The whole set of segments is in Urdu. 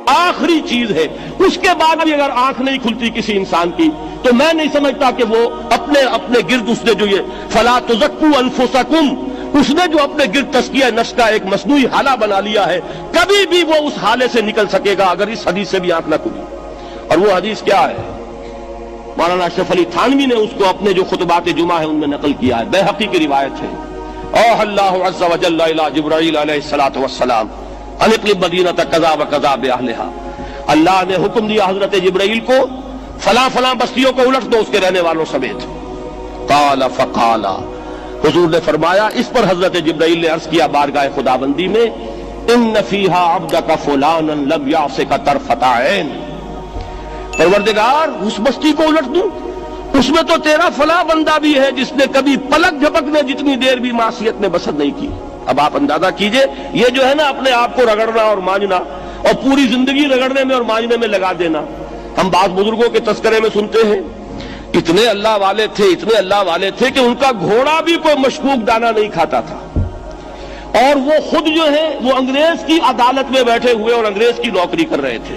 آخری چیز ہے، اس کے بعد بھی اگر آنکھ نہیں کھلتی کسی انسان کی تو میں نہیں سمجھتا کہ وہ اپنے گرد اس نے جو یہ فلا تزکوا انفسکم، اس نے جو اپنے گرد تزکیہ نفس کا ایک مصنوعی حالہ بنا لیا ہے، کبھی بھی وہ اس حالے سے نکل سکے گا اگر اس حدیث سے بھی آنکھ نہ کھلی۔ اور وہ حدیث کیا ہے؟ مولانا اشرف علی تھانوی نے اس کو اپنے جو خطبات جمعہ ہیں ان میں نقل کیا ہے، بیہقی کی روایت ہے۔ اوحى اللہ عز وجل الى جبرائیل علیہ الصلوۃ والسلام ان اقلب مدینۃ کذا وکذا باہلها، اللہ نے حکم دیا حضرت جبرائیل کو فلاں فلاں بستیوں کو الٹ دو اس کے رہنے والوں سمیت۔ قال فقال، حضور نے فرمایا، اس پر حضرت جبرائیل نے عرض کیا بارگاہ خداوندی میں، ان فیہا عبدک فلانا لم یعصک طرفۃ عین، پروردگار اس بستی کو الٹ دوں، اس میں تو تیرا فلاں بندہ بھی ہے جس نے کبھی پلک جھپکنے جتنی دیر بھی معصیت میں بسر نہیں کی۔ اب آپ اندازہ کیجئے، یہ جو ہے نا اپنے آپ کو رگڑنا اور مانجنا اور پوری زندگی رگڑنے میں اور مانجنے میں لگا دینا۔ ہم بعض بزرگوں کے تذکرے میں سنتے ہیں اتنے اللہ والے تھے، اتنے اللہ والے تھے کہ ان کا گھوڑا بھی کوئی مشکوک دانہ نہیں کھاتا تھا، اور وہ خود جو ہے وہ انگریز کی عدالت میں بیٹھے ہوئے اور انگریز کی نوکری کر رہے تھے۔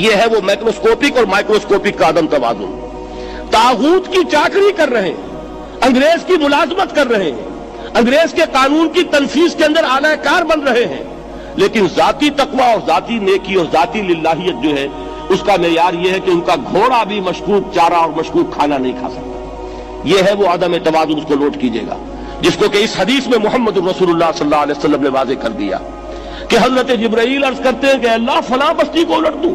یہ ہے وہ میکروسکوپک اور مائکروسکوپک کا عدم توازن۔ طاغوت کی چاکری کر رہے ہیں، انگریز کی ملازمت کر رہے ہیں، انگریز کے قانون کی تنفیذ کے اندر اعلی کار بن رہے ہیں، لیکن ذاتی تقوی اور ذاتی نیکی اور ذاتی للہیت جو ہے اس کا معیار یہ ہے کہ ان کا گھوڑا بھی مشکوک چارہ اور مشکوک کھانا نہیں کھا سکتا۔ یہ ہے وہ عدم توازن، اس کو نوٹ کیجئے گا، جس کو کہ اس حدیث میں محمد رسول اللہ صلی اللہ علیہ وسلم نے واضح کر دیا کہ حضرت جبرائیل عرض کرتے ہیں کہ اللہ فلاں بستی کو الٹ دوں،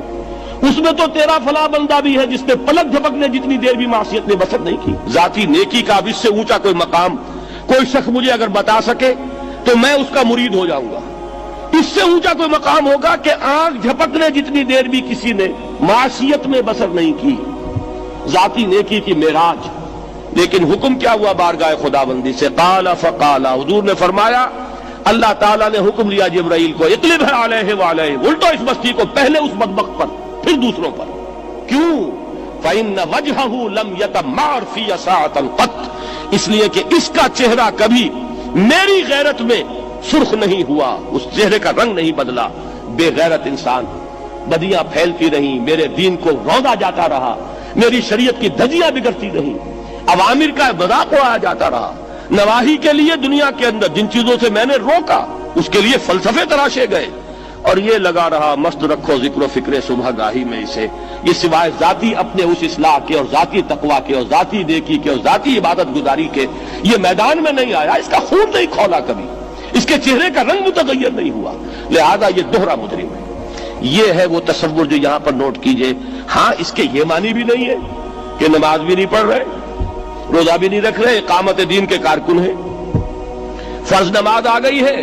اس میں تو تیرا فلاں بندہ بھی ہے جس نے پلک جھپکنے جتنی دیر بھی معصیت میں بسر نہیں کی۔ ذاتی نیکی کا اب اس سے اونچا کوئی مقام کوئی شخص مجھے اگر بتا سکے تو میں اس کا مرید ہو جاؤں گا۔ اس سے اونچا کوئی مقام ہوگا کہ آنکھ جھپکنے جتنی دیر بھی کسی نے معصیت میں بسر نہیں کی، ذاتی نیکی کی معراج۔ لیکن حکم کیا ہوا بارگاہ خداوندی سے؟ قال فقال، حضور نے فرمایا، اللہ تعالیٰ نے حکم لیا جبرائیل کو، اقلب علیہ وعلیہ، الٹو اس بستی کو، پہلے اس بدبخت پر پھر دوسروں پر۔ کیوں؟ فإن وجهه لم يتمعر في ساعة قط، اس لیے کہ اس کا چہرہ کبھی میری غیرت میں سرخ نہیں ہوا، اس چہرے کا رنگ نہیں بدلا۔ بے غیرت انسان، بدیاں پھیلتی رہیں، میرے دین کو روندا جاتا رہا، میری شریعت کی دھجیاں بگڑتی رہیں، عوامر کا مذاق اڑایا جاتا رہا، نواہی کے لیے دنیا کے اندر جن چیزوں سے میں نے روکا اس کے لیے فلسفے تراشے گئے، اور یہ لگا رہا مست رکھو ذکر و فکر صبح گاہی میں اسے، یہ سوائے ذاتی اپنے اس اصلاح کے اور ذاتی تقوی کے اور ذاتی نیکی کے اور ذاتی عبادت گزاری کے یہ میدان میں نہیں آیا، اس کا خون نہیں کھولا کبھی، اس کے چہرے کا رنگ متغیر نہیں ہوا، لہذا یہ دوہرا مجرم ہے۔ یہ ہے وہ تصور جو یہاں پر نوٹ کیجئے۔ ہاں، اس کے یہ معنی بھی نہیں ہے کہ نماز بھی نہیں پڑھ رہے، روزہ بھی نہیں رکھ رہے، اقامت دین کے کارکن ہیں، فرض نماز آ گئی ہے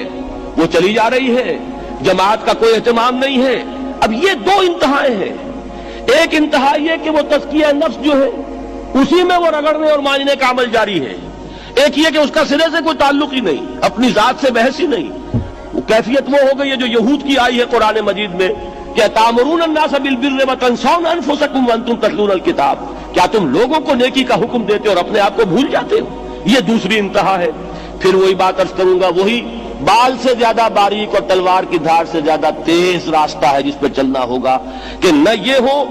وہ چلی جا رہی ہے، جماعت کا کوئی اہتمام نہیں ہے۔ اب یہ دو انتہائیں ہیں، ایک انتہا یہ کہ وہ تزکیہ نفس جو ہے اسی میں وہ رگڑنے اور مانجنے کا عمل جاری ہے، ایک یہ کہ اس کا سرے سے کوئی تعلق ہی نہیں، اپنی ذات سے بحث ہی نہیں۔ وہ کیفیت وہ ہو گئی ہے جو یہود کی آئی ہے قرآن مجید میں کہ تامرون الناس بالبر وتنسون انفسکم وانتم تتلون الکتاب، کیا تم لوگوں کو نیکی کا حکم دیتے اور اپنے آپ کو بھول جاتے ہو؟ یہ دوسری انتہا ہے۔ پھر وہی بات عرض کروں گا، وہی بال سے زیادہ باریک اور تلوار کی دھار سے زیادہ تیز راستہ ہے جس پہ چلنا ہوگا کہ نہ یہ ہو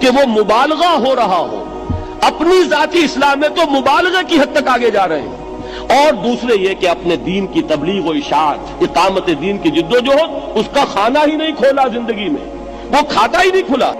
کہ وہ مبالغہ ہو رہا ہو، اپنی ذاتی اصلاح میں تو مبالغہ کی حد تک آگے جا رہے ہیں، اور دوسرے یہ کہ اپنے دین کی تبلیغ و اشاعت، اقامت دین کی جدوجہد، اس کا کھانا ہی نہیں کھولا زندگی میں، وہ کھاتا ہی نہیں کھلا۔